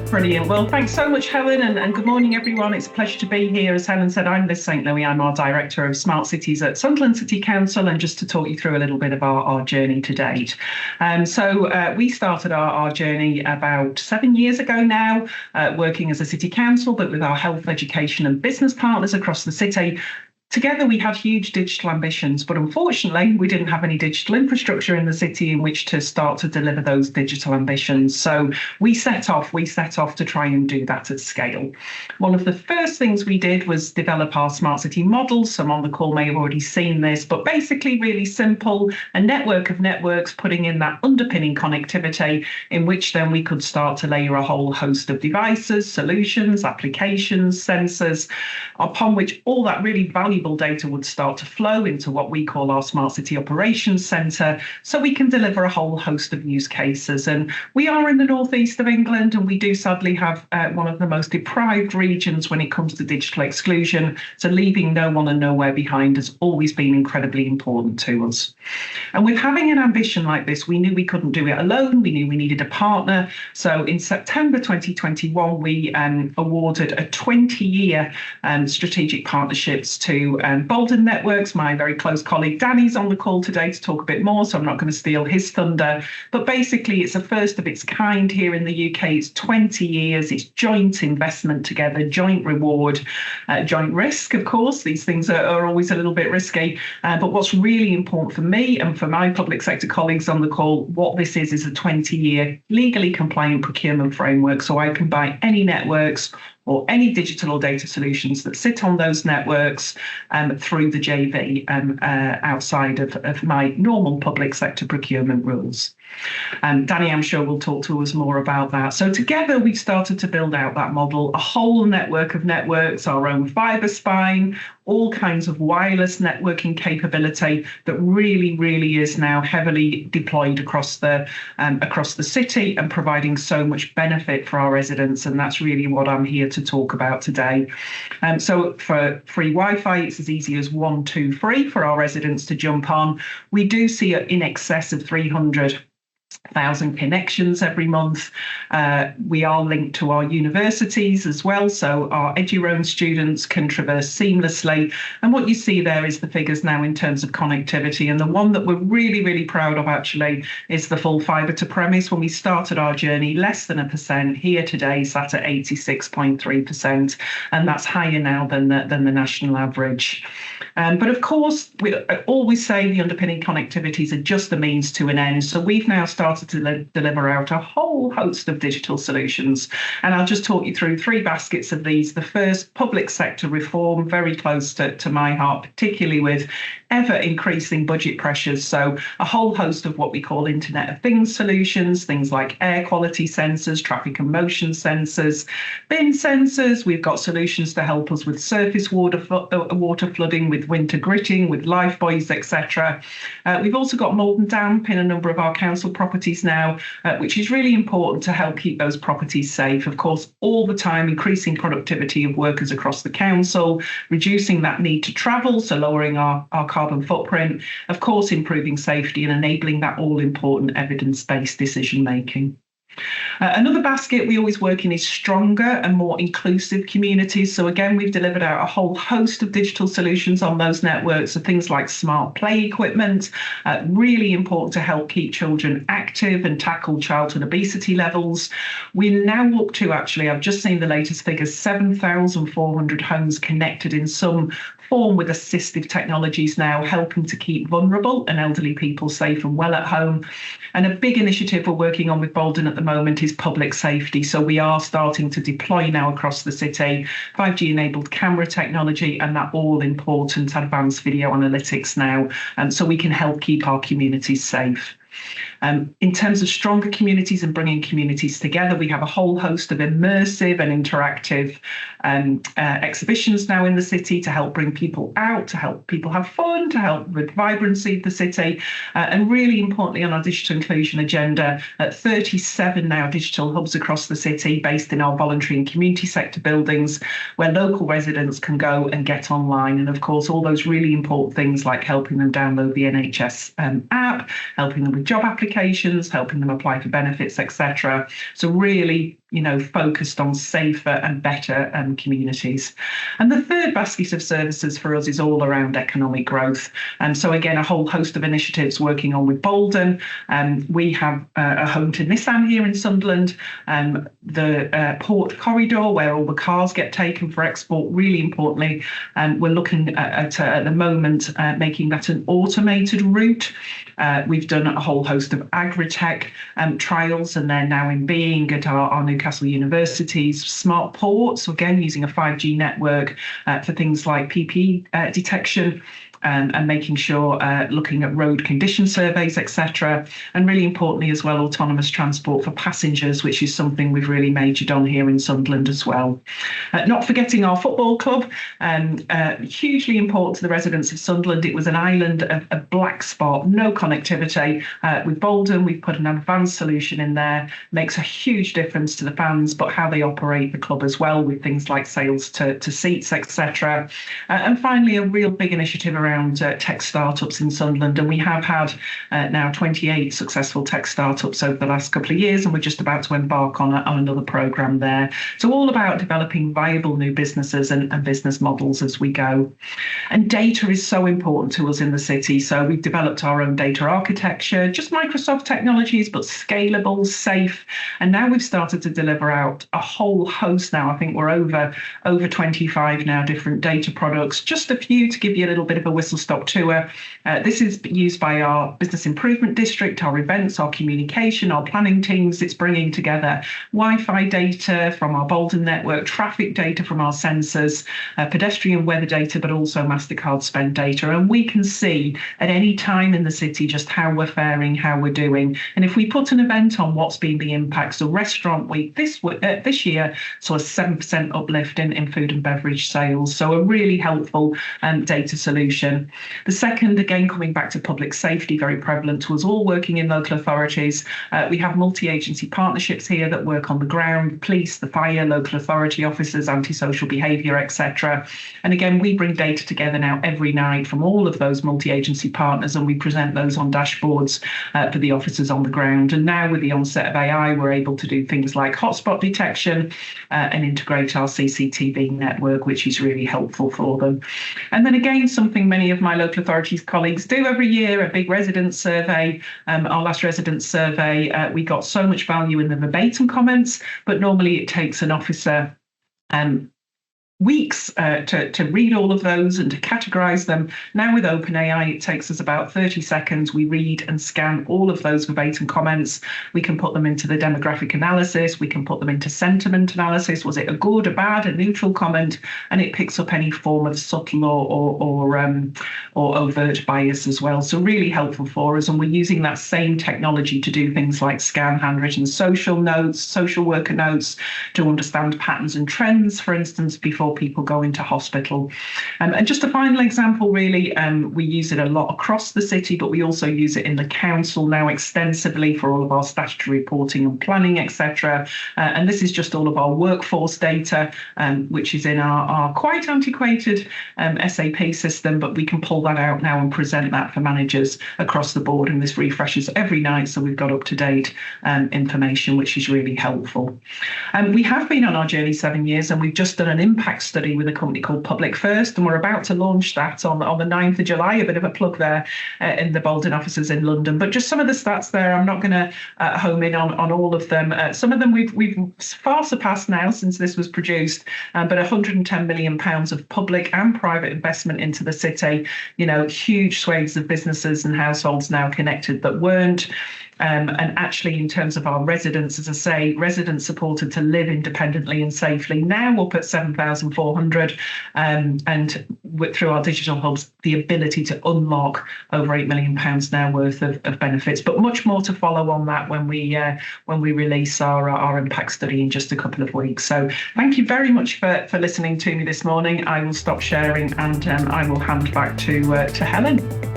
Brilliant. Well, thanks so much, Helen, and good morning, everyone. It's a pleasure to be here. As Helen said, I'm Liz St. Louis. I'm our Director of Smart Cities at Sunderland City Council, and just to talk you through a little bit of our journey to date. We started our journey about 7 years ago now, working as a city council, but with our health, education and business partners across the city. Together, we had huge digital ambitions, but unfortunately, we didn't have any digital infrastructure in the city in which to start to deliver those digital ambitions. So we set off to try and do that at scale. One of the first things we did was develop our smart city model. Some on the call may have already seen this, but basically really simple, a network of networks putting in that underpinning connectivity in which then we could start to layer a whole host of devices, solutions, applications, sensors, upon which all that really valuable data would start to flow into what we call our Smart City Operations Centre, so we can deliver a whole host of use cases. And we are in the northeast of England, and we do sadly have one of the most deprived regions when it comes to digital exclusion. So leaving no one and nowhere behind has always been incredibly important to us. And with having an ambition like this, we knew we couldn't do it alone. We knew we needed a partner. So in September 2021, we awarded a 20-year strategic partnerships to Bolden Networks. My very close colleague Danny's on the call today to talk a bit more, so I'm not going to steal his thunder. But basically, it's a first of its kind here in the UK. It's 20 years. It's joint investment together, joint reward, joint risk, of course. These things are always a little bit risky. But what's really important for me and for my public sector colleagues on the call, what this is a 20-year legally compliant procurement framework. So I can buy any networks or any digital or data solutions that sit on those networks through the JV outside of my normal public sector procurement rules. Danny, I'm sure, will talk to us more about that. So together we've started to build out that model, a whole network of networks, our own fibre spine, all kinds of wireless networking capability that really is now heavily deployed across the city and providing so much benefit for our residents. And that's really what I'm here to talk about today. So for free Wi-Fi, it's as easy as 1, 2, 3 for our residents to jump on. We do see in excess of 300,000 connections every month. We are linked to our universities as well, so our EduRoam students can traverse seamlessly. And what you see there is the figures now in terms of connectivity. And the one that we're really proud of actually is the full fibre to premise. When we started our journey, less than 1%. Here today, sat at 86.3%, and that's higher now than the national average. But of course, we always say the underpinning connectivities are just a means to an end. So we've now started to deliver out a whole host of digital solutions. And I'll just talk you through 3 baskets of these. The first, public sector reform, very close to my heart, particularly with ever increasing budget pressures. So a whole host of what we call Internet of Things solutions, things like air quality sensors, traffic and motion sensors, bin sensors. We've got solutions to help us with surface water flooding, with winter gritting, with life buoys, etc. We've also got mold and damp in a number of our council properties now, which is really important to help keep those properties safe. Of course, all the time, increasing productivity of workers across the council, reducing that need to travel, so lowering our carbon footprint, of course, improving safety and enabling that all-important evidence-based decision-making. Another basket we always work in is stronger and more inclusive communities. So again, we've delivered out a whole host of digital solutions on those networks. So things like smart play equipment, really important to help keep children active and tackle childhood obesity levels. We now up to, actually, I've just seen the latest figures, 7,400 homes connected in some form with assistive technologies now, helping to keep vulnerable and elderly people safe and well at home. And a big initiative we're working on with Bolden at the moment is public safety. So we are starting to deploy now across the city 5G enabled camera technology and that all important advanced video analytics now, so we can help keep our communities safe. In terms of stronger communities and bringing communities together, we have a whole host of immersive and interactive exhibitions now in the city to help bring people out, to help people have fun, to help with vibrancy of the city. And really importantly, on our digital inclusion agenda, 37 now digital hubs across the city based in our voluntary and community sector buildings where local residents can go and get online. And of course, all those really important things like helping them download the NHS app, helping them with job applications, applications, helping them apply for benefits, etc. So really, focused on safer and better communities. And the third basket of services for us is all around economic growth. And so again, a whole host of initiatives working on with Bolden. We have a home to Nissan here in Sunderland, the port corridor where all the cars get taken for export, really importantly. We're looking at the moment, making that an automated route. We've done a whole host of agri-tech trials, and they're now in being at our Newcastle University's smart ports. So again, using a 5G network for things like PP detection. And making sure, looking at road condition surveys, etc. And really importantly as well, autonomous transport for passengers, which is something we've really majored on here in Sunderland as well. Not forgetting our football club, hugely important to the residents of Sunderland. It was an island of a black spot, no connectivity. With Bolden, we've put an advanced solution in there, makes a huge difference to the fans, but how they operate the club as well, with things like sales to seats, etc. And finally, a real big initiative around tech startups in Sunderland, and we have had now 28 successful tech startups over the last couple of years, and we're just about to embark on another programme there. So all about developing viable new businesses and business models as we go. And data is so important to us in the city, so we've developed our own data architecture, just Microsoft technologies, but scalable, safe, and now we've started to deliver out a whole host now. I think we're over 25 now different data products. Just a few to give you a little bit of a whistle-stop tour. This is used by our business improvement district, our events, our communication, our planning teams. It's bringing together Wi-Fi data from our Bolden network, traffic data from our sensors, pedestrian weather data, but also MasterCard spend data. And we can see at any time in the city just how we're faring, how we're doing. And if we put an event on, what's been the impact? So Restaurant Week this year saw a 7% uplift in food and beverage sales. So a really helpful data solution. The second, again, coming back to public safety, very prevalent to us all working in local authorities. We have multi-agency partnerships here that work on the ground, police, the fire, local authority officers, antisocial behaviour, etc. And again, we bring data together now every night from all of those multi-agency partners, and we present those on dashboards for the officers on the ground. And now with the onset of AI, we're able to do things like hotspot detection and integrate our CCTV network, which is really helpful for them. And then again, something many of my local authorities colleagues do every year, a big residence survey. Our last residence survey, we got so much value in the verbatim comments, but normally it takes an officer weeks to read all of those and to categorize them. Now with OpenAI, it takes us about 30 seconds. We read and scan all of those verbatim comments. We can put them into the demographic analysis. We can put them into sentiment analysis. Was it a good, a bad, a neutral comment? And it picks up any form of subtle or overt bias as well. So really helpful for us. And we're using that same technology to do things like scan handwritten social notes, social worker notes, to understand patterns and trends, for instance, before people go into hospital. And just a final example, really, we use it a lot across the city, but we also use it in the council now extensively for all of our statutory reporting and planning, etc. And this is just all of our workforce data, which is in our quite antiquated SAP system, but we can pull that out now and present that for managers across the board. And this refreshes every night, so we've got up-to-date information, which is really helpful. We have been on our journey 7 years, and we've just done an impact study with a company called Public First, and we're about to launch that on the 9th of July. A bit of a plug there in the Bolden offices in London, but just some of the stats there. I'm not going to home in on all of them. Some of them we've far surpassed now since this was produced, but £110 million of public and private investment into the city. Huge swathes of businesses and households now connected that weren't. And actually, in terms of our residents, as I say, residents supported to live independently and safely, now up at 7,400, and through our digital hubs, the ability to unlock over £8 million now worth of benefits. But much more to follow on that when we release our impact study in just a couple of weeks. So thank you very much for listening to me this morning. I will stop sharing, and I will hand back to Helen.